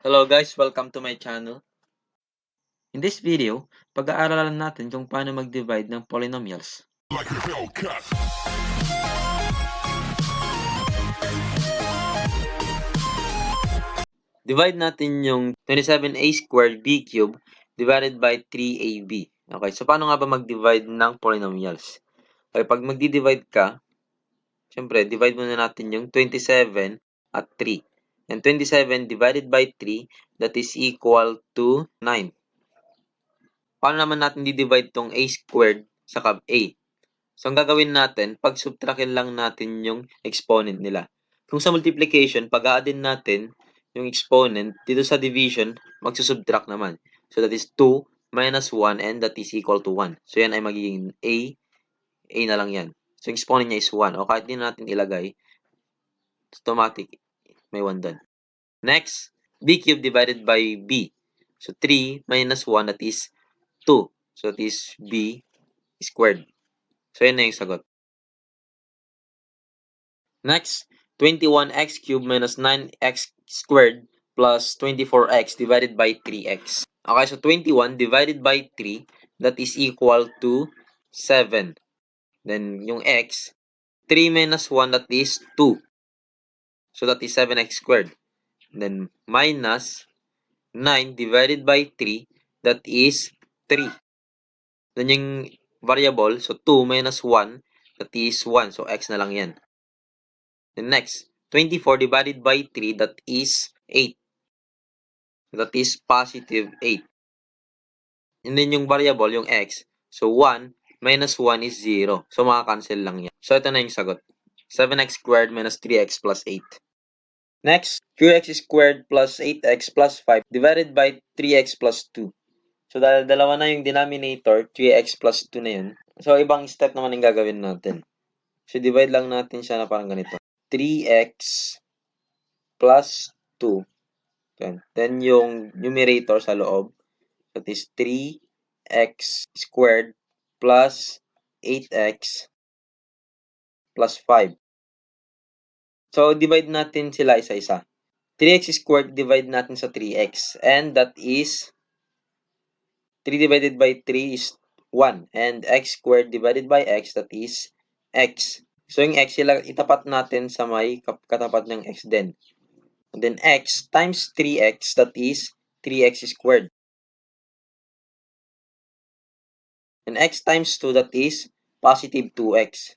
Hello guys, welcome to my channel. In this video, pag-aaralan natin kung paano mag-divide ng polynomials. Divide natin yung 27a squared b cubed divided by 3ab. Okay, so paano nga ba mag-divide ng polynomials? Okay, pag magdi-divide ka, syempre, divide muna natin yung 27 at 3. And 27 divided by 3, that is equal to 9. Paano naman natin di-divide tong a squared sa a? So, ang gagawin natin, pag-subtractin lang natin yung exponent nila. Kung sa multiplication, pag-a-addin natin yung exponent, dito sa division, magsusubtract naman. So, that is 2 minus 1 and that is equal to 1. So, yan ay magiging a na lang yan. So, yung exponent niya is 1. O kahit di natin ilagay, automatic, may 1 doon. Next, b cubed divided by b. So, 3 minus 1, that is 2. So, that is b squared. So, yan na yung sagot. Next, 21x cubed minus 9x squared plus 24x divided by 3x. Okay, so 21 divided by 3, that is equal to 7. Then, yung x, 3 minus 1, that is 2. So, that is 7x squared. Then, minus 9 divided by 3, that is 3. Then, yung variable, so 2 minus 1, that is 1. So, x na lang yan. Then next, 24 divided by 3, that is 8. That is positive 8. And then yung variable, yung x, so 1 minus 1 is 0. So, makakancel lang yan. So, ito na yung sagot. 7x squared minus 3x plus 8. Next, 2x squared plus 8x plus 5 divided by 3x plus 2. So, dahil dalawa na yung denominator, 3x plus 2 na yun. So, ibang step naman yung gagawin natin. So, divide lang natin siya na parang ganito. 3x plus 2. Then, yung numerator sa loob, that is 3x squared plus 8x plus 5. So, divide natin sila isa-isa. 3x squared, divide natin sa 3x. And that is, 3 divided by 3 is 1. And x squared divided by x, that is x. So, yung x, itapat natin sa may katapat ng x din. And then, x times 3x, that is 3x squared. And x times 2, that is positive 2x.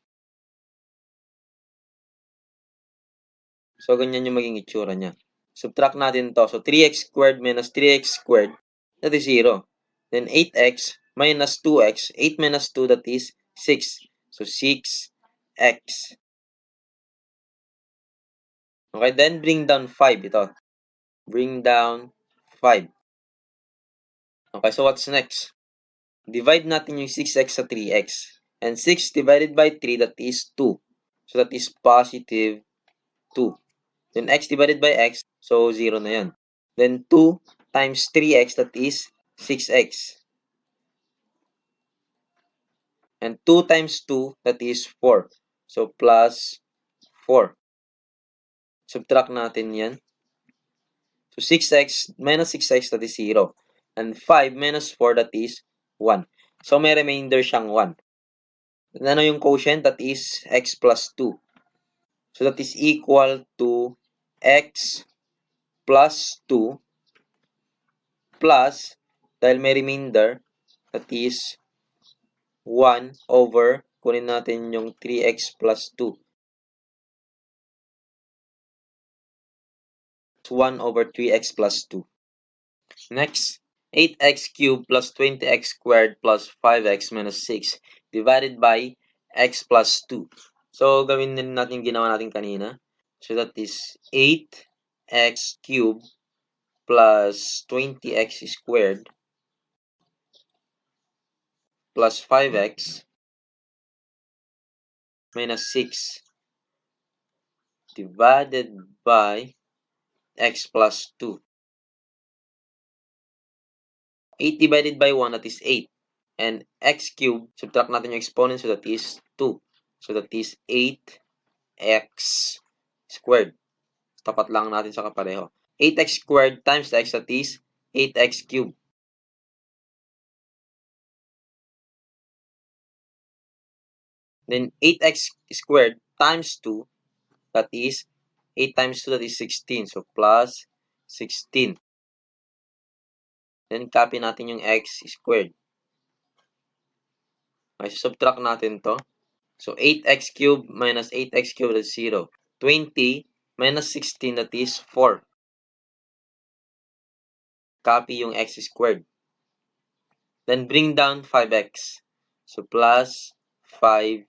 So, ganyan yung maging itsura niya. Subtract natin to. So, 3x squared minus 3x squared, that is 0. Then, 8x minus 2x. 8 minus 2, that is 6. So, 6x. Okay, then bring down 5. Ito. Bring down 5. Okay, so what's next? Divide natin yung 6x sa 3x. And 6 divided by 3, that is 2. So, that is positive 2. Then, x divided by x, so 0 na yan. Then, 2 times 3x, that is 6x. And 2 times 2, that is 4. So, plus 4. Subtract natin yan. So, 6x minus 6x, that is 0. And 5 minus 4, that is 1. So, may remainder siyang 1. And ano yung quotient? That is x plus 2. So, that is equal to x plus 2 plus, dahil may remainder, that is 1 over, kunin natin yung 3x plus 2. 1 over 3x plus 2. Next, 8x cubed plus 20x squared plus 5x minus 6 divided by x plus 2. So, gawin din natin ginawa natin kanina. So, that is 8x cubed plus 20x squared plus 5x minus 6 divided by x plus 2. 8 divided by 1, that is 8. And x cubed, subtract natin yung exponent, so that is 2. So that is 8x squared. Tapat lang natin sa kapareho. 8x squared times x, that is 8x cubed. Then 8x squared times 2, that is 8 times 2, that is 16. So plus 16. Then copy natin yung x squared. Okay, so subtract natin to. So 8x cubed minus 8x cubed is 0. 20 minus 16, that is 4. Copy yung x squared. Then bring down 5x. So plus 5x.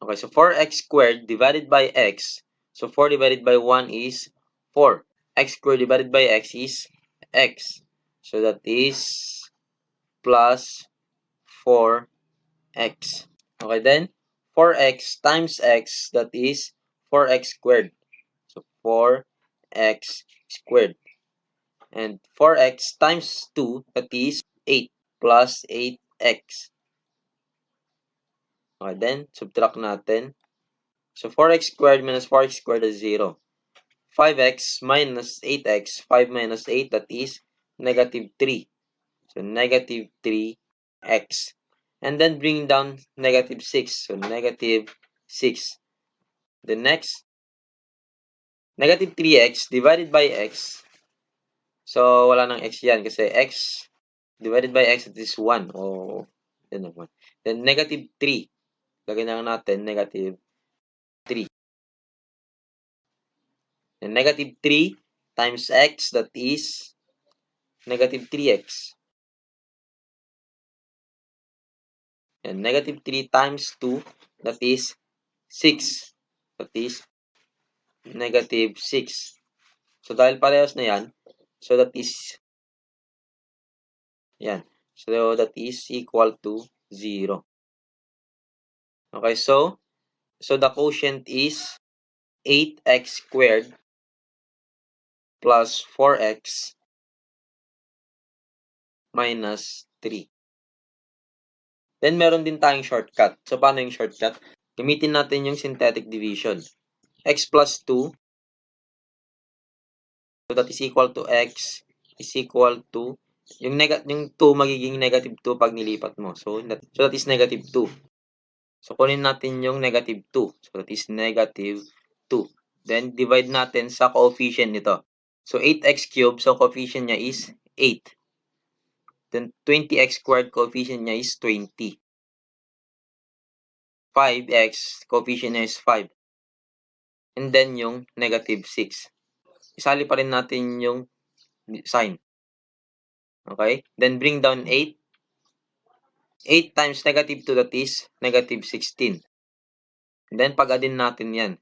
Okay, so 4x squared divided by x. So 4 divided by 1 is 4. X squared divided by x is x. So that is plus 4x. Okay, then 4x times x, that is 4x squared. So 4x squared. And 4x times 2, that is 8 plus 8x. Okay, then subtract natin. So 4x squared minus 4x squared is 0. 5x minus 8x, 5 minus 8, that is negative 3. So negative 3x. And then bring down negative 6. So negative 6. The next, negative 3x divided by x. So wala nang x yan kasi x divided by x, that is 1. O, yan naman. Then negative 3. Lagyan na lang natin negative 3. And negative 3 times x, that is negative 3x. And negative 3 times 2, that is 6. That is negative 6. So, dahil parehas na yan, so that is, yan. So, that is equal to 0. Okay, so the quotient is 8x squared plus 4x minus 3. Then, meron din tayong shortcut. So, paano yung shortcut? Gamitin natin yung synthetic division. X plus 2, so that is equal to x is equal to, yung 2 magiging negative 2 pag nilipat mo. So that is negative 2. So, kunin natin yung negative 2. So, that is negative 2. Then, divide natin sa coefficient nito. So, 8x cubed, so coefficient niya is 8. Then, 20x squared, coefficient niya is 20. 5x, coefficient niya is 5. And then, yung negative 6. Isali pa rin natin yung sign. Okay? Then, bring down 8. 8 times negative 2, that is negative 16. And then, pag-addin natin yan.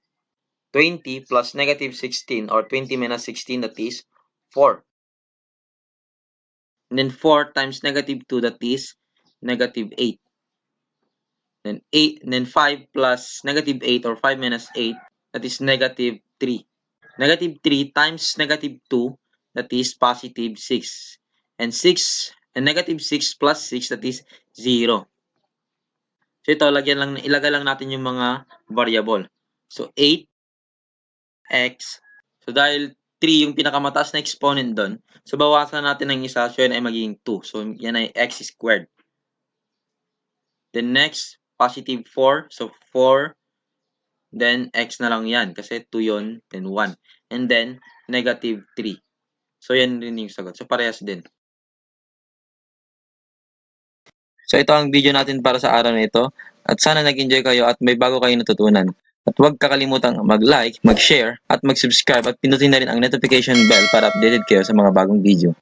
20 plus negative 16 or 20 minus 16, that is 4. And then 4 times negative 2, that is negative 8. Then 8, and then 5 plus negative 8 or 5 minus 8, that is negative 3. Negative 3 times negative 2, that is positive 6. And 6, and negative 6 plus 6, that is 0. So ito, ilagay lang natin yung mga variable. So 8x. So dahil 3 yung pinakamataas na exponent doon, so bawasan natin ng isa, so yan ay magiging 2. So yan ay x squared. Then next, positive 4. So 4, then x na lang yan kasi 2 yon, then 1. And then negative 3. So yan rin yung sagot. So parehas din. So ito ang video natin para sa araw na ito. At sana nag-enjoy kayo at may bago kayo natutunan. At huwag kakalimutang mag-like, mag-share, at mag-subscribe at pinutin na rin ang notification bell para updated kayo sa mga bagong video.